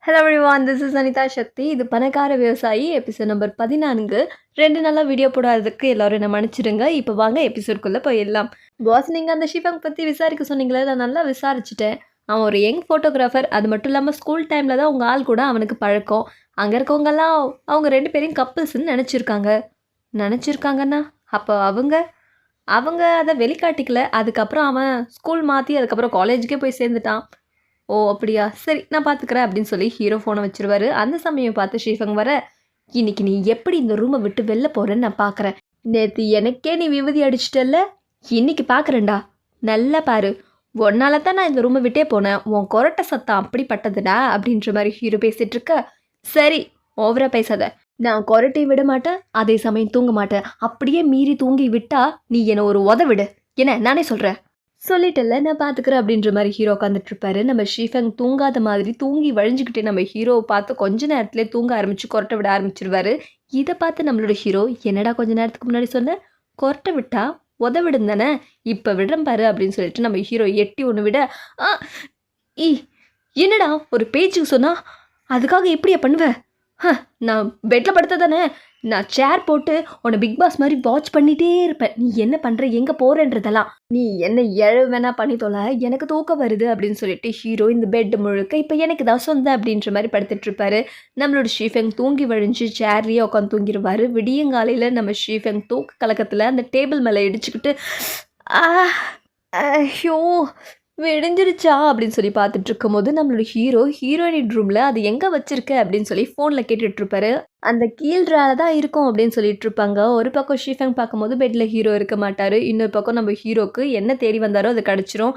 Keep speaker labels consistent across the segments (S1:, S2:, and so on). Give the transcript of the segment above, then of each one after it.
S1: Hello everyone, this is Anitha Sakthi. இது பணக்கார விவசாயி எபிசோட் நம்பர் 14. 2 நாளாக வீடியோ போடாததுக்கு எல்லோரும் என்ன மன்னிச்சிடுங்க. இப்போ வாங்க எபிசோட்குள்ளே போயிடலாம். பாஸ், நீங்கள் அந்த ஷிஃபாங் பற்றி விசாரிக்க சொன்னீங்களே, நான் நல்லா விசாரிச்சுட்டேன். அவன் ஒரு யங் ஃபோட்டோகிராஃபர். அது மட்டும் இல்லாமல் ஸ்கூல் டைமில் தான் உங்கள் ஆள் கூட அவனுக்கு பழக்கம். அங்கே இருக்கவங்கெல்லாம் அவங்க 2 பேரையும் கப்புள்ஸ்ன்னு நினச்சிருக்காங்கன்னா அப்போ அவங்க அதை வெளிக்காட்டிக்கல. அதுக்கப்புறம் அவன் ஸ்கூல் மாற்றி அதுக்கப்புறம் காலேஜுக்கே போய் சேர்ந்துட்டான். ஓ அப்படியா, சரி நான் பார்த்துக்கிறேன் அப்படின்னு சொல்லி ஹீரோ ஃபோனை வச்சிருவாரு. அந்த சமயம் பார்த்து ஷீஃபங் வர, இன்னைக்கு நீ எப்படி இந்த ரூமை விட்டு வெளில போகிறேன்னு நான் பார்க்குறேன். நேற்று எனக்கே நீ விபதி அடிச்சிட்டல்ல, இன்னைக்கு பார்க்குறேன்டா, நல்லா பாரு. ஒன்னால தான் நான் இந்த ரூமை விட்டே போனேன். உன் கொரட்டை சத்தம் அப்படிப்பட்டதுடா அப்படின்ற மாதிரி ஹீரோ பேசிகிட்டு இருக்க. சரி, ஓவரா பேசாத. நான் கொரட்டை விட மாட்டேன், அதே சமயம் தூங்க மாட்டேன். அப்படியே மீறி தூங்கி விட்டா நீ என்னை ஒரு உதவிடு. என்ன நானே சொல்கிறேன். சொல்லிட்டல, நான் பார்த்துக்கிறேன் அப்படின்ற மாதிரி ஹீரோ உட்காந்துட்ருப்பாரு. நம்ம ஷீஃபங் தூங்காத மாதிரி தூங்கி வழிஞ்சிக்கிட்டே நம்ம ஹீரோவை பார்த்து கொஞ்ச நேரத்துலேயே தூங்க ஆரம்பித்து கொரட்டை விட ஆரம்பிச்சிருவாரு. இதை பார்த்து நம்மளோட ஹீரோ, என்னடா கொஞ்ச நேரத்துக்கு முன்னாடி சொன்ன, கொரட்டை விட்டா உதவிடும் தானே, இப்போ விடுறேன் பாரு அப்படின்னு சொல்லிட்டு நம்ம ஹீரோ எட்டி ஒன்று விட, என்னடா ஒரு பேச்சுக்கு சொன்னா அதுக்காக எப்படியா பண்ணுவேன்? நான் பெட்டில் படுத்த தானே, நான் சேர் போட்டு உன்னை பிக் பாஸ் மாதிரி வாட்ச் பண்ணிகிட்டே இருப்பேன். நீ என்ன பண்ணுற, எங்கே போகிறன்றதெல்லாம். நீ என்ன வேணா பண்ணி தொலை, எனக்கு தூக்கம் வருது அப்படின்னு சொல்லிட்டு ஹீரோ இந்த பெட் முழுக்க இப்போ எனக்கு தான் சொந்தம் அப்படின்ற மாதிரி படுத்துட்ருப்பாரு. நம்மளோட ஷீஃபங் தூங்கி வழிஞ்சு சேர்லேயே உட்காந்து தூங்கிடுவார். விடியங்காலையில் நம்ம ஷீஃபங் தூக்க கலக்கத்தில் அந்த டேபிள் மேலே இடிச்சுக்கிட்டு, ஐயோ விடிஞ்சிருச்சா அப்படின்னு சொல்லி பார்த்துட்டு இருக்கும்போது நம்மளோட ஹீரோயின் ரூமில் அது எங்கே வச்சிருக்க அப்படின்னு சொல்லி ஃபோனில் கேட்டுட்ருப்பாரு. அந்த கீழ்றால தான் இருக்கும் அப்படின்னு சொல்லிட்டு இருப்பாங்க. ஒரு பக்கம் ஷீஃபங் பார்க்கும்போது பெட்டில் ஹீரோ இருக்க மாட்டார். இன்னொரு பக்கம் நம்ம ஹீரோக்கு என்ன தேடி வந்தாரோ அது கிடச்சிரும்.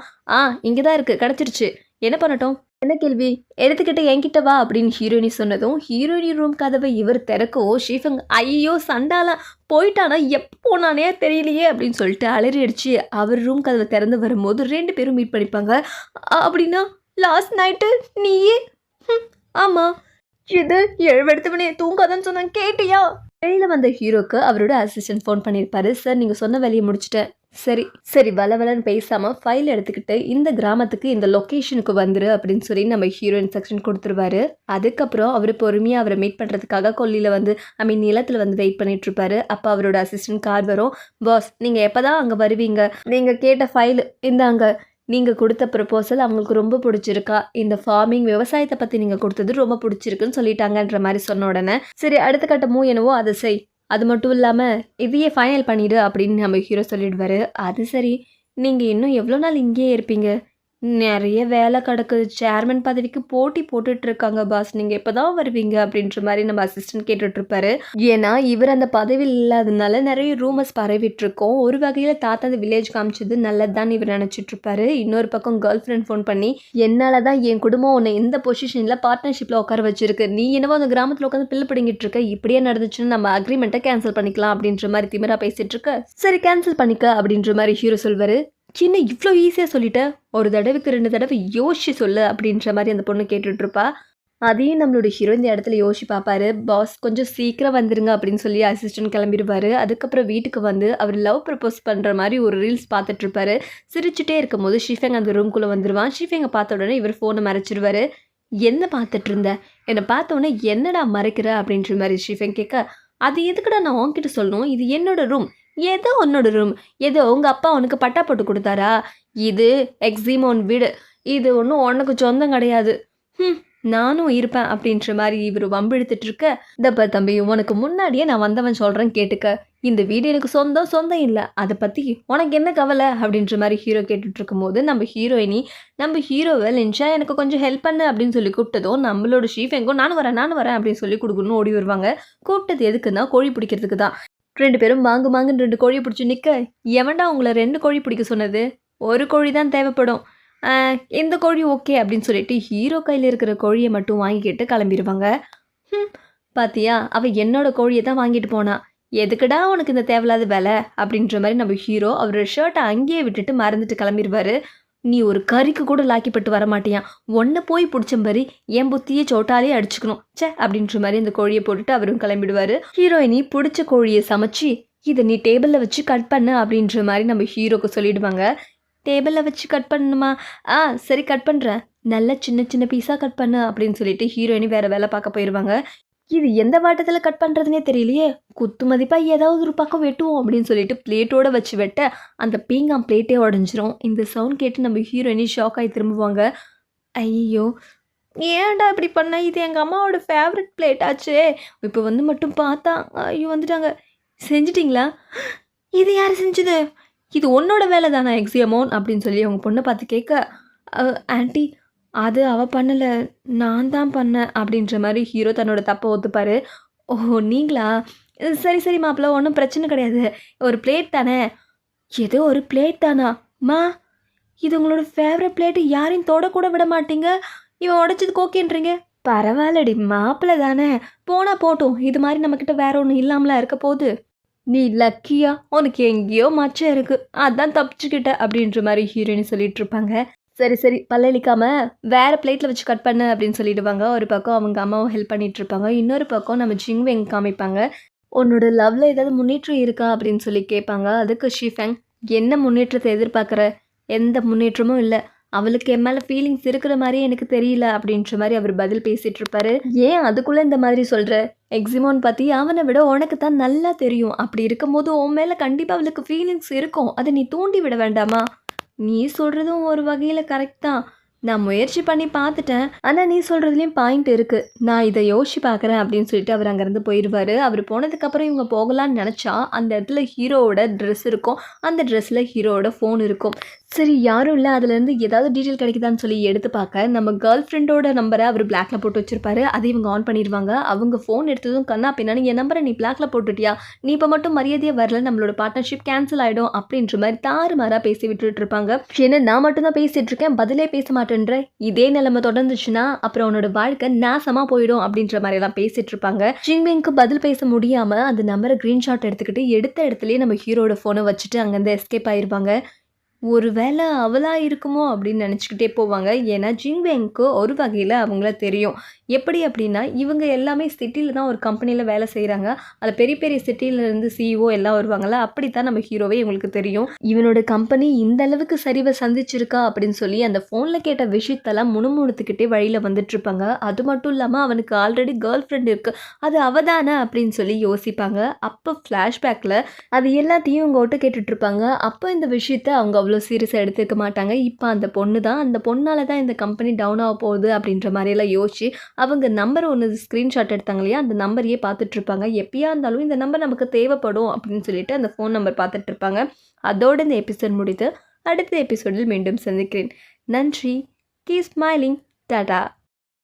S1: இங்கே தான் இருக்குது, கிடச்சிருச்சு, என்ன பண்ணட்டும், என்ன கேள்வி, எடுத்துக்கிட்ட என்கிட்ட வா அப்படின்னு ஹீரோயினி சொன்னதும் ஹீரோயினி ரூம் கதவை இவர் திறக்கவும் ஷீஃபங், ஐயோ சண்டால போயிட்டானா, எப்போ போனானே தெரியலையே அப்படின்னு சொல்லிட்டு அலறி அடிச்சு அவர் ரூம் கதவை திறந்து வரும்போது 2 பேரும் மீட் பண்ணிப்பாங்க. அப்படின்னா லாஸ்ட் நைட்டு நீயே? ஆமாம், இது 7 எடுத்தவனே தூங்காதன்னு சொன்னான், கேட்டியா? வெளியில் வந்த ஹீரோக்கு அவரோட அசிஸ்டன்ட் ஃபோன் பண்ணியிருப்பாரு. சார், நீங்கள் சொன்ன வேலையை முடிச்சிட்டேன். சரி வளவலன்னு பேசாமல் ஃபைல் எடுத்துக்கிட்டு இந்த கிராமத்துக்கு இந்த லொக்கேஷனுக்கு வந்துரு அப்படின்னு சொல்லி நம்ம ஹீரோ இன்ஸ்ட்ரக்ஷன் கொடுத்துருவாரு. அதுக்கப்புறம் அவர் பொறுமையாக அவரை மீட் பண்ணுறதுக்காக கொல்லியில் வந்து நிலத்தில் வந்து வெயிட் பண்ணிட்டு இருப்பாரு. அப்போ அவரோட அசிஸ்டன்ட் கார் வரும். பாஸ், நீங்கள் எப்போ தான் அங்கே வருவீங்க? நீங்கள் கேட்ட ஃபைல் இந்தாங்க. நீங்கள் கொடுத்த ப்ரப்போசல் அவங்களுக்கு ரொம்ப பிடிச்சிருக்கா, இந்த ஃபார்மிங் விவசாயத்தை பற்றி நீங்கள் கொடுத்தது ரொம்ப பிடிச்சிருக்குன்னு சொல்லிட்டாங்கன்ற மாதிரி சொன்ன உடனே, சரி அடுத்த கட்ட மூவ் என்னவோ அதை செய், அது மட்டும் இல்லாமல் இதையே ஃபைனல் பண்ணிவிடு அப்படின்னு நம்ம ஹீரோ சொல்லிடுவார். அது சரி, நீங்கள் இன்னும் எவ்வளோ நாள் இங்கேயே இருப்பீங்க? நிறைய வேலை கிடக்குது, சேர்மன் பதவிக்கு போட்டி போட்டுட்ருக்காங்க பாஸ், நீங்கள் எப்போ தான் வருவீங்க அப்படின்ற மாதிரி நம்ம அசிஸ்டன்ட் கேட்டுட்ருப்பாரு. ஏன்னா இவர் அந்த பதவியில் இல்லாததுனால நிறைய ரூமர்ஸ் பரவிட்டுருக்கோம். ஒரு வகையில் தாத்தா அந்த வில்லேஜ் காமிச்சது நல்லதுதான் இவர் நினச்சிட்ருப்பாரு. இன்னொரு பக்கம் கேர்ள் ஃப்ரெண்ட் ஃபோன் பண்ணி, என்னால் தான் என் குடும்பம் உன்னை எந்த பொசிஷனில் பார்ட்னர்ஷிப்பில் உட்கார வச்சிருக்கு, நீ என்னவோ அந்த கிராமத்தில் உட்காந்து பிள்ளை பிடிங்கிட்டு இருக்க, இப்படியே நடந்துச்சுன்னு நம்ம அக்ரிமெண்ட்டை கேன்சல் பண்ணிக்கலாம் அப்படின்ற மாதிரி திமிரா பேசிகிட்டு இருக்க. சரி கேன்சல் பண்ணிக்க அப்படின்ற மாதிரி ஹீரோ சொல்வார். சின்ன இவ்வளோ ஈஸியாக சொல்லிட்டேன், ஒரு தடவைக்கு 2 தடவை யோசிச்சு சொல்லு அப்படின்ற மாதிரி அந்த பொண்ணு கேட்டுட்ருப்பா. அதையும் நம்மளோட ஹீரோ இந்த இடத்துல யோசிச்சு பார்ப்பாரு. பாஸ், கொஞ்சம் சீக்கிரம் வந்துருங்க அப்படின்னு சொல்லி அசிஸ்டன்ட் கிளம்பிடுவார். அதுக்கப்புறம் வீட்டுக்கு வந்து அவர் லவ் ப்ரப்போஸ் பண்ணுற மாதிரி ஒரு ரீல்ஸ் பார்த்துட்ருப்பாரு. சிரிச்சுட்டே இருக்கும் போது ஷீஃபங் அந்த ரூம்குள்ளே வந்துடுவான். ஷீஃபங்கை பார்த்த உடனே இவர் ஃபோனை மறைச்சிடுவார். என்ன பார்த்துட்டு இருந்த, என்னை பார்த்த உடனே என்னடா மறைக்கிற அப்படின்ற மாதிரி ஷீஃபங் கேட்க, அது எதுக்குடா நான் உன்கிட்ட சொல்லணும், இது என்னோட ரூம். ஏதோ உன்னோட ரூம், ஏதோ உங்கள் அப்பா உனக்கு பட்டா போட்டு கொடுத்தாரா, இது எக்ஸிமோன் வீடு, இது ஒன்றும் உனக்கு சொந்தம் கிடையாது, நானும் இருப்பேன் அப்படின்ற மாதிரி இவர் வம்பிழுத்துட்டு இருக்க. தப்ப தம்பி, உனக்கு முன்னாடியே நான் வந்தவன் சொல்கிறேன் கேட்டுக்க, இந்த வீடு எனக்கு சொந்தம் இல்லை, அதை பற்றி உனக்கு என்ன கவலை அப்படின்ற மாதிரி ஹீரோ கேட்டுட்ருக்கும் போது நம்ம ஹீரோவை லென்ஷா எனக்கு கொஞ்சம் ஹெல்ப் பண்ணு அப்படின்னு சொல்லி கூப்பிட்டதும் நம்மளோட ஷீஃபெங்கும் நானும் வரேன் அப்படின்னு சொல்லி கொடுக்கணும்னு ஓடி வருவாங்க. கூப்பிட்டது எதுக்குன்னா கோழி பிடிக்கிறதுக்கு தான். 2 பேரும் மாங்குன்னு 2 கோழியை பிடிச்சி நிற்க, எவன்டா உங்களை 2 கோழி பிடிக்க சொன்னது, ஒரு கோழி தான் தேவைப்படும், இந்த கோழி ஓகே அப்படின்னு சொல்லிட்டு ஹீரோ கையில் இருக்கிற கோழியை மட்டும் வாங்கிக்கிட்டு கிளம்பிடுவாங்க. பாத்தியா, அவள் என்னோட கோழியை தான் வாங்கிட்டு போனா, எதுக்குடா உனக்கு இந்த தேவையில்லாத வேலை அப்படின்ற மாதிரி நம்ம ஹீரோ அவரோட ஷர்ட்டை அங்கேயே விட்டுட்டு மறந்துட்டு கிளம்பிடுவார். நீ ஒரு கறிக்கு கூட லாக்கிப்பட்டு வரமாட்டியான், ஒன்றை போய் பிடிச்சம்பரி என் புத்தியே சோட்டாலே அடிச்சுக்கணும் சே அப்படின்ற மாதிரி அந்த கோழியை போட்டுட்டு அவரும் கிளம்பிடுவார். ஹீரோயினி பிடிச்ச கோழியை சமைச்சு இதை நீ டேபிளில் வச்சு கட் பண்ணு அப்படின்ற மாதிரி நம்ம ஹீரோக்கு சொல்லிடுவாங்க. டேபிளில் வச்சு கட் பண்ணணுமா? சரி கட் பண்ணுறேன், நல்லா சின்ன சின்ன பீஸாக கட் பண்ணு அப்படின்னு சொல்லிட்டு ஹீரோயினி வேறு வேலை பார்க்க போயிடுவாங்க. இது எந்த வாட்டத்தில் கட் பண்ணுறதுனே தெரியலையே, குத்து மதிப்பாக ஏதாவது ஒரு பக்கம் வெட்டுவோம் அப்படின்னு சொல்லிட்டு பிளேட்டோட வச்சு வெட்ட அந்த பீங்கான் பிளேட்டே உடஞ்சிரும். இந்த சவுண்ட் கேட்டு நம்ம ஹீரோயினி ஷாக் ஆகி திரும்புவாங்க. ஐயோ, ஏன்டா இப்படி பண்ண, இது எங்கள் அம்மாவோட ஃபேவரட் பிளேட் ஆச்சே. இப்போ வந்து மட்டும் பார்த்தா ஐயோ வந்துட்டாங்க. செஞ்சிட்டிங்களா? இது யார் செஞ்சது? இது உன்னோட வேலை தானா எக்ஸியமோன் அப்படின்னு சொல்லி அவங்க பொண்ணை பார்த்து கேட்க, ஆன்ட்டி அது அவள் பண்ணலை, நான் தான் பண்ணேன் அப்படின்ற மாதிரி ஹீரோ தன்னோட தப்பை ஒத்துப்பார். ஓஹோ நீங்களா? சரி சரி மாப்பிள்ள, ஒன்றும் பிரச்சனை கிடையாது, ஒரு பிளேட் தானே. ஏதோ ஒரு பிளேட் தானா மா? இது உங்களோட ஃபேவரட் பிளேட்டு, யாரையும் தொடக்கூட விட மாட்டீங்க, இவன் உடைச்சதுக்கு ஓகேன்றீங்க. பரவாயில்லடி, மாப்பிள்ளை தானே, போனால் போட்டும், இது மாதிரி நம்மக்கிட்ட வேற ஒன்றும் இல்லாமலாம் இருக்க போகுது. நீ லக்கியா, உனக்கு எங்கேயோ மச்சம் இருக்குது, அதான் தப்பிச்சுக்கிட்ட அப்படின்ற மாதிரி ஹீரோயின் சொல்லிட்டு இருப்பாங்க. சரி சரி பல்லளிக்காம வேறு பிளேட்டில் வச்சு கட் பண்ணு அப்படின்னு சொல்லிடுவாங்க. ஒரு பக்கம் அவங்க அம்மாவும் ஹெல்ப் பண்ணிட்டு இருப்பாங்க. இன்னொரு பக்கம் நம்ம ஜிங்வெங் காமிப்பாங்க. உன்னோட லவ்வில் ஏதாவது முன்னேற்றம் இருக்கா அப்படின்னு சொல்லி கேட்பாங்க. அதுக்கு ஷிஃபெங், என்ன முன்னேற்றத்தை எதிர்பார்க்குற, எந்த முன்னேற்றமும் இல்லை, அவளுக்கு என் மேலே ஃபீலிங்ஸ் இருக்கிற மாதிரியே எனக்கு தெரியல அப்படின்ற மாதிரி அவர் பதில் பேசிகிட்டு இருப்பாரு. ஏன் அதுக்குள்ளே இந்த மாதிரி சொல்கிற, எக்ஸிமோன் பற்றி அவனை விட உனக்கு தான் நல்லா தெரியும், அப்படி இருக்கும்போது உன் மேலே கண்டிப்பாக அவளுக்கு ஃபீலிங்ஸ் இருக்கும், அதை நீ தூண்டி விட வேண்டாமா? நீ சொல்கிறதும் ஒரு வகையில் கரெக்ட் தான், நான் முயற்சி பண்ணி பார்த்துட்டேன், ஆனால் நீ சொல்கிறதுலேயும் பாயிண்ட் இருக்குது, நான் இதை யோசிச்சு பார்க்குறேன் அப்படின்னு சொல்லிட்டு அவர் அங்கேருந்து போயிடுவார். அவர் போனதுக்கப்புறம் இவங்க போகலான்னு நினச்சா அந்த இடத்துல ஹீரோவோட ட்ரெஸ் இருக்கும், அந்த ட்ரெஸ்ஸில் ஹீரோவோட ஃபோன் இருக்கும். சரி யாரும் இல்லை, அதுலேருந்து ஏதாவது டீட்டெயில் கிடைக்குதான்னு சொல்லி எடுத்து பார்க்க நம்ம கேர்ள் ஃப்ரெண்டோட நம்பரை அவர் பிளாக்ல போட்டு வச்சிருப்பாரு. அதை இவங்க ஆன் பண்ணிடுவாங்க. அவங்க ஃபோன் எடுத்ததும் கண்ணா பின்னாடி என் நம்பரை நீ பிளாக்ல போட்டுட்டியா, நீ இப்போ மட்டும் மரியாதையாக வரல, நம்மளோட பார்ட்னர்ஷிப் கேன்சல் ஆகிடும் அப்படின்ற மாதிரி தாறுமாறாக பேசி விட்டுட்டு இருப்பாங்க. ஏன்னா நான் மட்டும்தான் பேசிகிட்டு இருக்கேன், பதிலே பேச மாட்டேன்ற, இதே நிலைமை தொடர்ந்துச்சுன்னா அப்புறம் அவனோட வாழ்க்கை நாசமாக போயிடும் அப்படின்ற மாதிரியெல்லாம் பேசிகிட்டு இருப்பாங்க. ஜிங்வெங்க்கு பதில் பேச முடியாமல் அந்த நம்பரை ஸ்க்ரீன்ஷாட் எடுத்துக்கிட்டு எடுத்த இடத்துலையே நம்ம ஹீரோட ஃபோனை வச்சுட்டு அங்கேருந்து எஸ்கேப் ஆயிடுவாங்க. ஒரு வேளை அவளாக இருக்குமோ அப்படின்னு நினச்சிக்கிட்டே போவாங்க. ஏன்னா ஜிங்வெங்க்கு ஒரு வகையில் அவங்கள தெரியும். எப்படி அப்படின்னா, இவங்க எல்லாமே சிட்டியில் தான் ஒரு கம்பெனியில் வேலை செய்கிறாங்க. அதில் பெரிய பெரிய சிட்டியிலேருந்து சிஇஓ எல்லாம் வருவாங்கள்ல, அப்படித்தான் நம்ம ஹீரோவே இவங்களுக்கு தெரியும். இவனோட கம்பெனி இந்த அளவுக்கு சரிவை சந்திச்சிருக்கா அப்படின்னு சொல்லி அந்த ஃபோனில் கேட்ட விஷயத்தெல்லாம் முணுமுணுத்துக்கிட்டே வழியில் வந்துட்டுருப்பாங்க. அது மட்டும் இல்லாமல் அவனுக்கு ஆல்ரெடி கேர்ள் ஃப்ரெண்ட் இருக்குது, அது அவதானே அப்படின்னு சொல்லி யோசிப்பாங்க. அப்போ ஃப்ளாஷ்பேக்கில் அது எல்லாத்தையும் இவங்க ஒட்டு கேட்டுட்ருப்பாங்க. அப்போ இந்த விஷயத்தை அவங்க அவ்வளோ சீரியஸாக எடுத்துக்க மாட்டாங்க. இப்போ அந்த பொண்ணு தான், அந்த பொண்ணால் தான் இந்த கம்பெனி டவுன் ஆக போகுது அப்படின்ற மாதிரியெல்லாம் யோசிச்சு அவங்க நம்பர் ஒன்று ஸ்க்ரீன்ஷாட் எடுத்தாங்க இல்லையா, அந்த நம்பரையே பார்த்துட்ருப்பாங்க. எப்பயா இருந்தாலும் இந்த நம்பர் நமக்கு தேவைப்படும் அப்படின்னு சொல்லிட்டு அந்த ஃபோன் நம்பர் பார்த்துட்ருப்பாங்க. அதோடு இந்த எபிசோட் முடித்து அடுத்த எபிசோடில் மீண்டும் சந்திக்கிறேன். நன்றி. Keep smiling. டாடா.